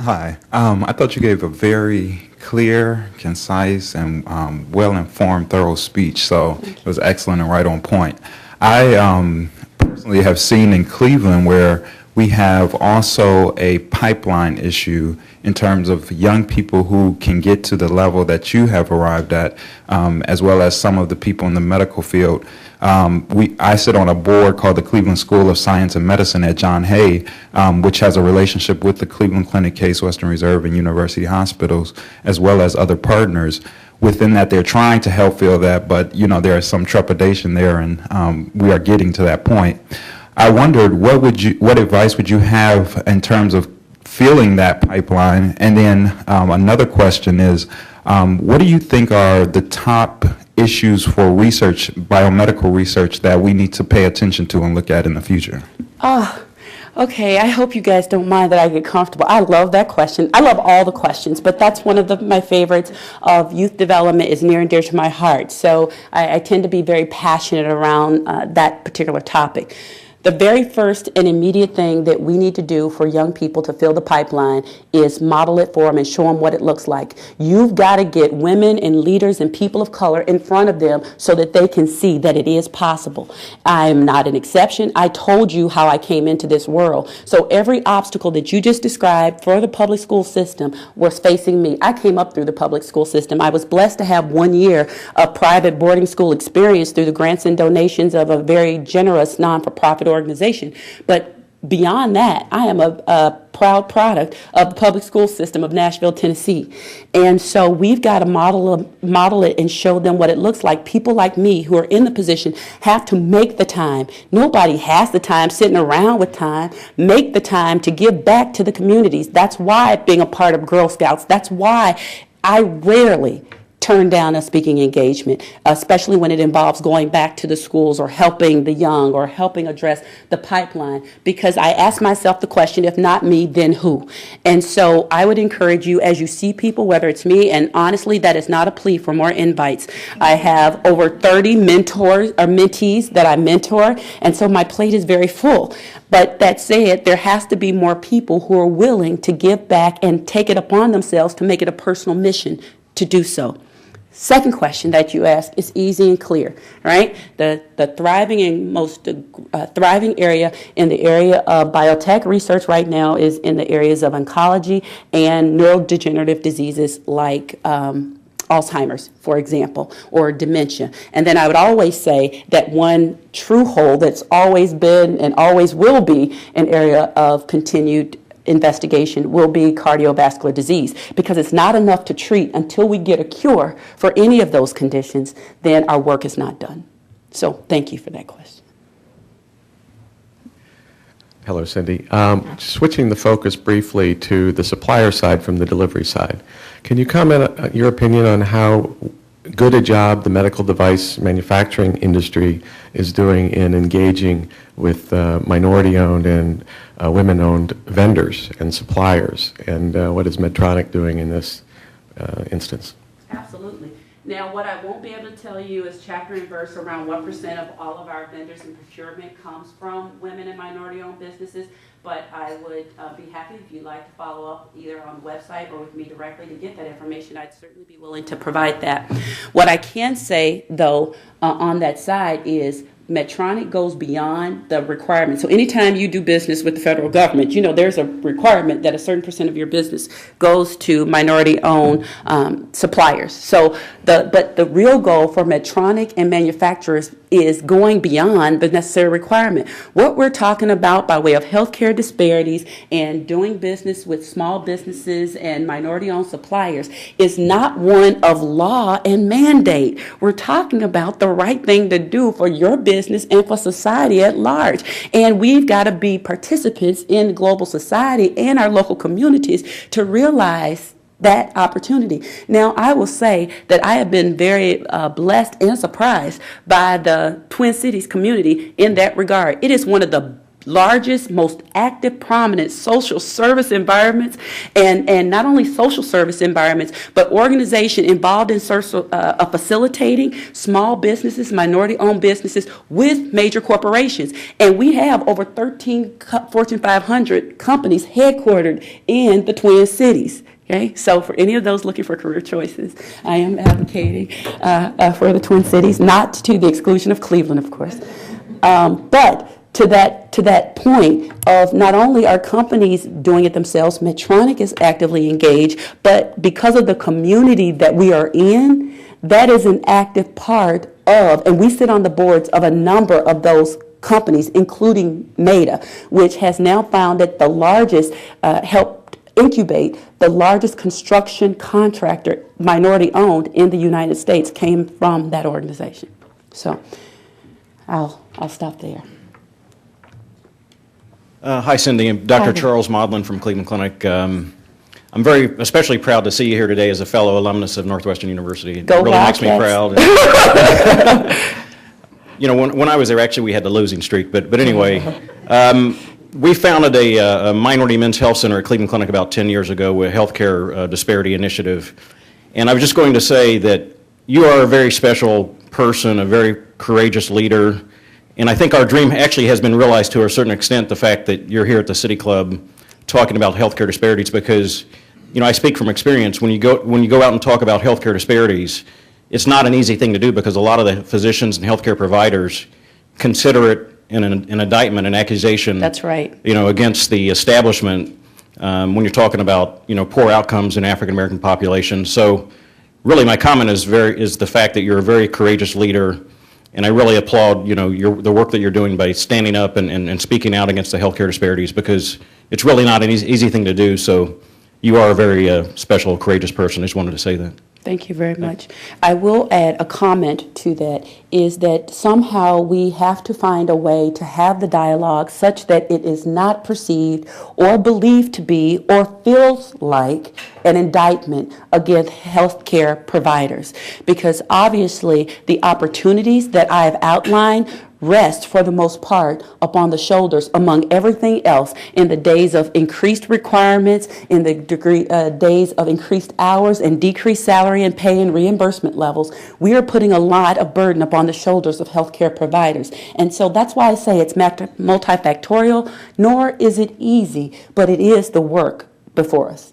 Hi. I thought you gave a very clear, concise, and well-informed, thorough speech, so it was excellent and right on point. I personally have seen in Cleveland where we have also a pipeline issue in terms of young people who can get to the level that you have arrived at, as well as some of the people in the medical field. I sit on a board called the Cleveland School of Science and Medicine at John Hay, which has a relationship with the Cleveland Clinic, Case Western Reserve, and University Hospitals, as well as other partners. Within that, they're trying to help fill that, but there is some trepidation there, and we are getting to that point. I wondered, what advice would you have in terms of filling that pipeline? And then another question is, what do you think are the top issues for research, biomedical research, that we need to pay attention to and look at in the future? Okay, I hope you guys don't mind that I get comfortable. I love that question. I love all the questions, but that's one of my favorites of youth development, is near and dear to my heart. So I tend to be very passionate around that particular topic. The very first and immediate thing that we need to do for young people to fill the pipeline is model it for them and show them what it looks like. You've got to get women and leaders and people of color in front of them so that they can see that it is possible. I am not an exception. I told you how I came into this world. So every obstacle that you just described for the public school system was facing me. I came up through the public school system. I was blessed to have 1 year of private boarding school experience through the grants and donations of a very generous non-for-profit organization. But beyond that, I am a proud product of the public school system of Nashville, Tennessee. And so we've got to model it and show them what it looks like. People like me who are in the position have to make the time. Nobody has the time sitting around with time. Make the time to give back to the communities. That's why being a part of Girl Scouts, that's why I rarely turn down a speaking engagement, especially when it involves going back to the schools or helping the young or helping address the pipeline, because I ask myself the question, if not me, then who? And so I would encourage you, as you see people, whether it's me, and honestly, that is not a plea for more invites. I have over 30 mentors or mentees that I mentor, and so my plate is very full. But that said, there has to be more people who are willing to give back and take it upon themselves to make it a personal mission to do so. Second question that you asked is easy and clear, right? The thriving and most thriving area in the area of biotech research right now is in the areas of oncology and neurodegenerative diseases like Alzheimer's, for example, or dementia. And then I would always say that one true hole that's always been and always will be an area of continued investigation will be cardiovascular disease, because it's not enough to treat until we get a cure for any of those conditions. Then our work is not done. So thank you for that question. Hello, Cindy. Switching the focus briefly to the supplier side from the delivery side, can you comment on your opinion on how good a job the medical device manufacturing industry is doing in engaging with minority-owned and women-owned vendors and suppliers, and what is Medtronic doing in this instance? Absolutely. Now, what I won't be able to tell you is chapter and verse around what % of all of our vendors and procurement comes from women and minority-owned businesses, but I would be happy if you'd like to follow up either on the website or with me directly to get that information. I'd certainly be willing to provide that. What I can say, though, on that side is Medtronic goes beyond the requirement. So anytime you do business with the federal government, there's a requirement that a certain % of your business goes to minority-owned suppliers. So but the real goal for Medtronic and manufacturers is going beyond the necessary requirement. What we're talking about by way of healthcare disparities and doing business with small businesses and minority-owned suppliers is not one of law and mandate. We're talking about the right thing to do for your business and for society at large. And we've got to be participants in global society and our local communities to realize that opportunity. Now, I will say that I have been very blessed and surprised by the Twin Cities community in that regard. It is one of the largest, most active, prominent social service environments, and not only social service environments, but organization involved in facilitating small businesses, minority-owned businesses with major corporations. And we have over 13 Fortune 500 companies headquartered in the Twin Cities. Okay, so for any of those looking for career choices, I am advocating for the Twin Cities, not to the exclusion of Cleveland, of course. But to that point of not only are companies doing it themselves, Medtronic is actively engaged, but because of the community that we are in, that is an active part of, and we sit on the boards of a number of those companies, including Meta, which has now founded the largest, helped incubate the largest construction contractor, minority owned in the United States, came from that organization. So I'll stop there. Hi, Cindy. I'm Dr. Hi. Charles Maudlin from Cleveland Clinic. I'm especially proud to see you here today as a fellow alumnus of Northwestern University. It Go really makes me Wildcats. proud. You know, when I was there, actually, we had the losing streak. But anyway, we founded a minority men's health center at Cleveland Clinic about 10 years ago with a healthcare disparity initiative. And I was just going to say that you are a very special person, a very courageous leader. And I think our dream actually has been realized to a certain extent, the fact that you're here at the City Club talking about healthcare disparities, because, you know, I speak from experience. When you go out and talk about healthcare disparities, it's not an easy thing to do because a lot of the physicians and healthcare providers consider it an indictment, an accusation. That's right. You know, against the establishment when you're talking about, you know, poor outcomes in African American populations. So really my comment is the fact that you're a very courageous leader. And I really applaud, you know, the work that you're doing by standing up and speaking out against the healthcare disparities, because it's really not an easy thing to do. So you are a very special, courageous person. I just wanted to say that. Thank you very much. I will add a comment to that, is that somehow we have to find a way to have the dialogue such that it is not perceived or believed to be or feels like an indictment against healthcare providers. Because obviously the opportunities that I have outlined rest for the most part upon the shoulders, among everything else, in the days of increased requirements, in the days of increased hours and decreased salary and pay and reimbursement levels. We are putting a lot of burden upon the shoulders of healthcare providers. And so that's why I say it's multifactorial, nor is it easy, but it is the work before us.